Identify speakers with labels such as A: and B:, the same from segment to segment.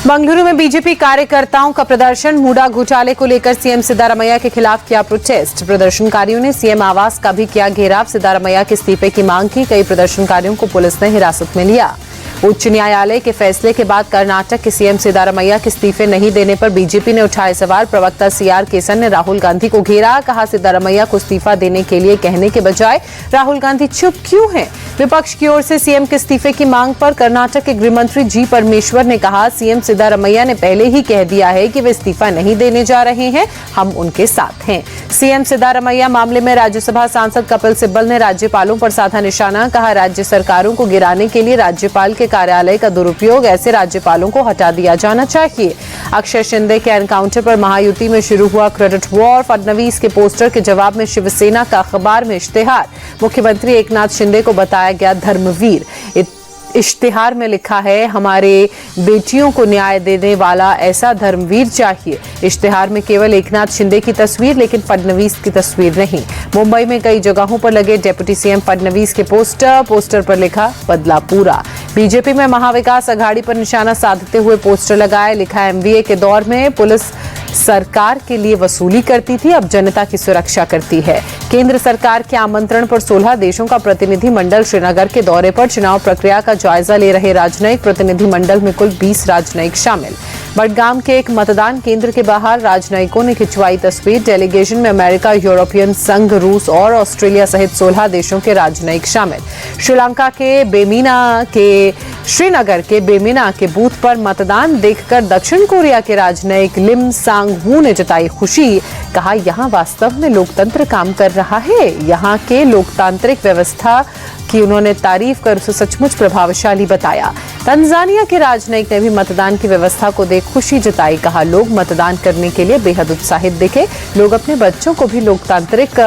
A: बंगलुरु में बीजेपी कार्यकर्ताओं का प्रदर्शन। मूडा घोटाले को लेकर सीएम सिद्धारमैया के खिलाफ किया प्रोटेस्ट। प्रदर्शनकारियों ने सीएम आवास का भी किया घेराव। सिद्धारमैया के इस्तीफे की मांग की। कई प्रदर्शनकारियों को पुलिस ने हिरासत में लिया। उच्च न्यायालय के फैसले के बाद कर्नाटक के सीएम सिद्धारमैया के इस्तीफे नहीं देने पर बीजेपी ने उठाए सवाल। प्रवक्ता सीआर केसन ने राहुल गांधी को घेरा। कहा, सिद्धारमैया को इस्तीफा देने के लिए कहने के बजाय राहुल गांधी चुप क्यों हैं? विपक्ष की ओर से सीएम के इस्तीफे की मांग पर कर्नाटक के गृह मंत्री जी परमेश्वर ने कहा, सीएम सिद्धारमैया ने पहले ही कह दिया है कि वे इस्तीफा नहीं देने जा रहे हैं। हम उनके साथ हैं। सीएम सिद्धारमैया मामले में राज्यसभा सांसद कपिल सिब्बल ने राज्यपालों पर साधा निशाना। कहा, राज्य सरकारों को गिराने के लिए राज्यपाल के कार्यालय का दुरुपयोग, ऐसे राज्यपालों को हटा दिया जाना चाहिए। अक्षय शिंदे के एनकाउंटर पर महायुति में शुरू हुआ क्रेडिट वॉर। फडणवीस के पोस्टर के जवाब में शिवसेना का अखबार में इश्तेहार। मुख्यमंत्री एकनाथ शिंदे को बताया गया धर्मवीर। इश्तिहार में लिखा है, हमारे बेटियों को न्याय देने वाला ऐसा धर्मवीर चाहिए। इश्तिहार में केवल एकनाथ शिंदे की तस्वीर, लेकिन फडणवीस की तस्वीर नहीं। मुंबई में कई जगहों पर लगे डिप्टी सीएम फडणवीस के पोस्टर पर लिखा, बदला पूरा। बीजेपी में महाविकास अघाड़ी पर निशाना साधते हुए पोस्टर लगाए। लिखा, एमवीए के दौर में पुलिस सरकार के लिए वसूली करती थी, अब जनता की सुरक्षा करती है। केंद्र सरकार के आमंत्रण पर 16 देशों का प्रतिनिधि मंडल श्रीनगर के दौरे पर चुनाव प्रक्रिया का जायजा ले रहे राजनयिक प्रतिनिधि मंडल में कुल 20 राजनयिक शामिल। बडगाम के एक मतदान केंद्र के बाहर राजनयिकों ने खिंचवाई तस्वीर। डेलीगेशन में अमेरिका, यूरोपियन संघ, रूस और ऑस्ट्रेलिया सहित 16 देशों के राजनयिक शामिल। श्रीलंका के श्रीनगर के बेमिना के बूथ पर मतदान देखकर दक्षिण कोरिया के राजनयिक लिम सांग हू ने जताई खुशी। कहा, यहाँ वास्तव में लोकतंत्र काम कर रहा है। यहाँ के लोकतांत्रिक व्यवस्था की उन्होंने तारीफ कर उसे सचमुच प्रभावशाली बताया। तंजानिया के राजनयिक ने भी मतदान की व्यवस्था को देख खुशी जताई। कहा, लोग मतदान करने के लिए बेहद उत्साहित दिखे। लोग अपने बच्चों को भी लोकतांत्रिक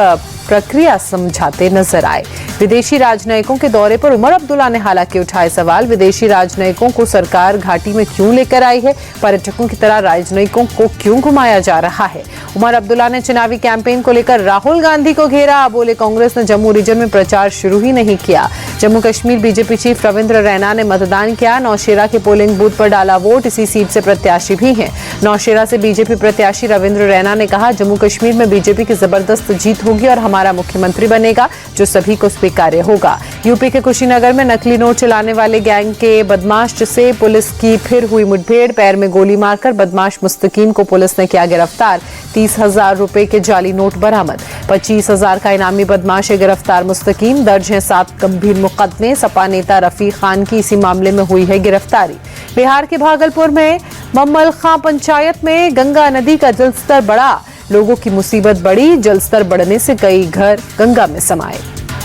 A: प्रक्रिया समझाते नजर आए। विदेशी राजनयिकों के दौरे पर उमर अब्दुल्ला ने हालांकि उठाए सवाल। विदेशी राजनयिकों को सरकार घाटी में क्यों लेकर आई है? पर्यटकों की तरह राजनयिकों को क्यों घुमाया जा रहा है? उमर अब्दुल्ला ने चुनावी कैंपेन को लेकर राहुल गांधी को घेरा। बोले, कांग्रेस ने जम्मू रीजन में प्रचार शुरू ही नहीं किया। जम्मू कश्मीर बीजेपी चीफ रविंद्र रैना ने मतदान किया। नौशेरा के पोलिंग बूथ पर डाला वोट। इसी सीट से प्रत्याशी भी हैं। नौशेरा से बीजेपी प्रत्याशी रविंद्र रैना ने कहा, जम्मू कश्मीर में बीजेपी की जबरदस्त जीत होगी और हमारा मुख्यमंत्री बनेगा जो सभी को स्वीकार्य होगा। यूपी के कुशीनगर में नकली नोट चलाने वाले गैंग के बदमाश से पुलिस की फिर हुई मुठभेड़। पैर में गोली मारकर बदमाश मुस्तकीम को पुलिस ने किया गिरफ्तार। 30,000 रुपए के जाली नोट बरामद। 25,000 का इनामी बदमाश है गिरफ्तार मुस्तकीम। दर्ज है 7 गंभीर मुकदमे। सपा नेता रफीक खान की इसी मामले में हुई है गिरफ्तारी। बिहार के भागलपुर में मम्मल खां पंचायत में गंगा नदी का जलस्तर बढ़ा। लोगों की मुसीबत बढ़ी। जलस्तर बढ़ने से कई घर गंगा में समाये।